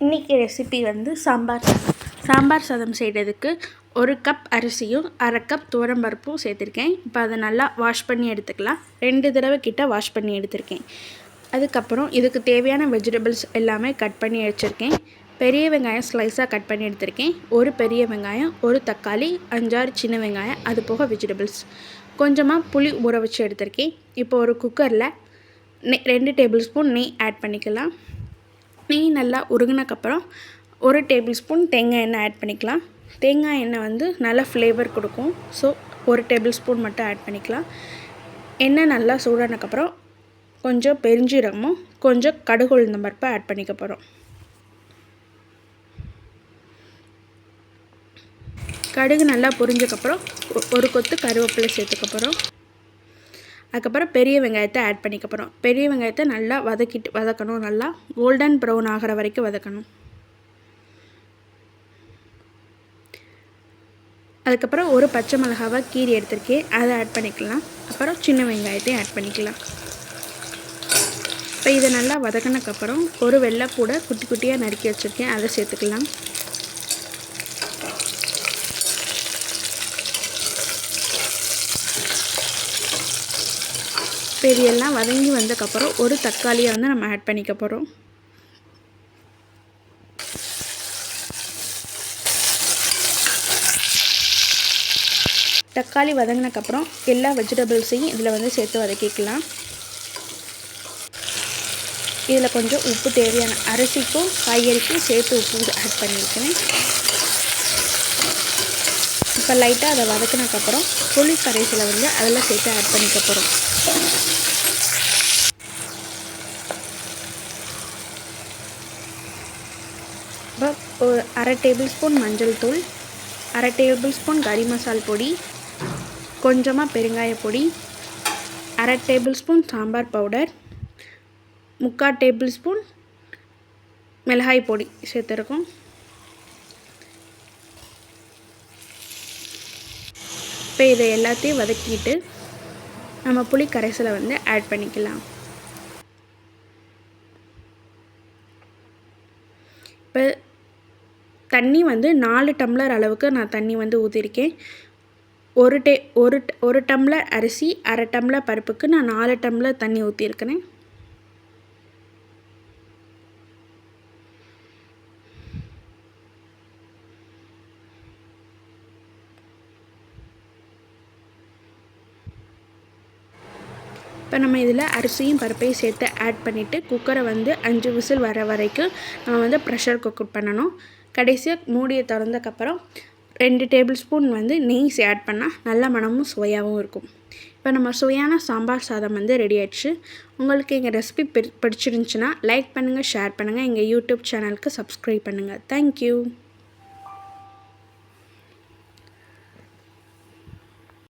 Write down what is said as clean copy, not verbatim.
இன்றைக்கி ரெசிபி வந்து சாம்பார் சாதம் செய்கிறதுக்கு 1 கப் அரிசியும் 1/2 கப் துவரம்பருப்பும் சேர்த்துருக்கேன். இப்போ அதை நல்லா வாஷ் பண்ணி எடுத்துக்கலாம். 2 தடவை கிட்ட வாஷ் பண்ணி எடுத்திருக்கேன். அதுக்கப்புறம் இதுக்கு தேவையான வெஜிடபிள்ஸ் எல்லாமே கட் பண்ணி வச்சுருக்கேன். பெரிய வெங்காயம் ஸ்லைஸாக கட் பண்ணி எடுத்திருக்கேன். 1 பெரிய வெங்காயம், 1 தக்காளி, 5-6 சின்ன வெங்காயம், அது போக வெஜிடபிள்ஸ். கொஞ்சமாக புளி ஊற வச்சு எடுத்திருக்கேன். இப்போ ஒரு குக்கரில் 2 டேபிள் ஸ்பூன் நெய் ஆட் பண்ணிக்கலாம். நெய் நல்லா உருகினக்கப்புறம் 1 டேபிள் ஸ்பூன் தேங்காய் எண்ணெய் ஆட் பண்ணிக்கலாம். தேங்காய் எண்ணெய் வந்து நல்லா ஃப்ளேவர் கொடுக்கும். ஸோ 1 டேபிள் ஸ்பூன் மட்டும் ஆட் பண்ணிக்கலாம். எண்ணெய் நல்லா சூடானக்கப்புறம் கொஞ்சம் பெருஞ்சீரகமும் கொஞ்சம் கடுகு உளுந்தம் பருப்பை ஆட் பண்ணிக்க போகிறோம். கடுகு நல்லா பொரிஞ்சக்கப்புறம் 1 கொத்து கருவேப்பிலை சேர்த்துக்க போகிறோம். அதுக்கப்புறம் பெரிய வெங்காயத்தை ஆட் பண்ணிக்க போகிறோம். பெரிய வெங்காயத்தை நல்லா வதக்கணும். நல்லா கோல்டன் ப்ரௌன் ஆகிற வரைக்கும் வதக்கணும். அதுக்கப்புறம் 1 பச்சை மிளகாவை கீரி எடுத்திருக்கேன், அதை ஆட் பண்ணிக்கலாம். அப்புறம் சின்ன வெங்காயத்தையும் ஆட் பண்ணிக்கலாம். இப்போ இதை நல்லா வதக்கினதுக்கப்புறம் 1 வெள்ளைப்பூடை குட்டி குட்டியாக நறுக்கி வச்சுருக்கேன், அதை சேர்த்துக்கலாம். இப்போ இது எல்லாம் வதங்கி வந்ததுக்கப்புறம் 1 தக்காளியை வந்து நம்ம ஆட் பண்ணிக்க போகிறோம். தக்காளி வதங்கினதுக்கப்புறம் எல்லா வெஜிடபிள்ஸையும் இதில் வந்து சேர்த்து வதக்கிக்கலாம். இதில் கொஞ்சம் உப்பு தேவையான அரிசிக்கும் காய்கறிக்கும் சேர்த்து உப்பு ஆட் பண்ணியிருக்கேன். இப்போ லைட்டாக அதை வதக்கினதுக்கப்புறம் புளி கரைசலை வந்து அதில் சேர்த்து ஆட் பண்ணிக்க போகிறோம். இப்போ 1/2 டேபிள் ஸ்பூன் மஞ்சள் தூள், 1/2 டேபிள் ஸ்பூன் கறி மசால் பொடி, கொஞ்சமாக பெருங்காய பொடி, 1/2 table spoon sambar powder, 3/4 table spoon மிளகாய் பொடி சேர்த்துருக்கோம். இப்போ இதை எல்லாத்தையும் வதக்கிட்டு நம்ம புளி கரைசலை வந்து ஆட் பண்ணிக்கலாம். இப்போ தண்ணி வந்து 4 டம்ளர் அளவுக்கு நான் தண்ணி வந்து ஊற்றிருக்கேன். 1 டம்ளர் அரிசி 1/2 டம்ளர் பருப்புக்கு நான் 4 டம்ளர் தண்ணி ஊற்றிருக்கிறேன். இப்போ நம்ம இதில் அரிசியும் பருப்பையும் சேர்த்து ஆட் பண்ணிவிட்டு குக்கரை வந்து 5 விசில் வர வரைக்கும் நம்ம வந்து ப்ரெஷர் குக் பண்ணணும். கடைசியாக மூடியை திறந்தக்கப்புறம் 2 டேபிள் ஸ்பூன் வந்து நெய் ஆட் பண்ணால் நல்ல மணமும் சுவையாகவும் இருக்கும். இப்போ நம்ம சுவையான சாம்பார் சாதம் வந்து ரெடி ஆயிடுச்சு. உங்களுக்கு எங்கள் ரெசிபி பிடிச்சிருந்துச்சுன்னா லைக் பண்ணுங்கள், ஷேர் பண்ணுங்கள், எங்கள் யூடியூப் சேனலுக்கு சப்ஸ்கிரைப் பண்ணுங்கள். தேங்க்யூ.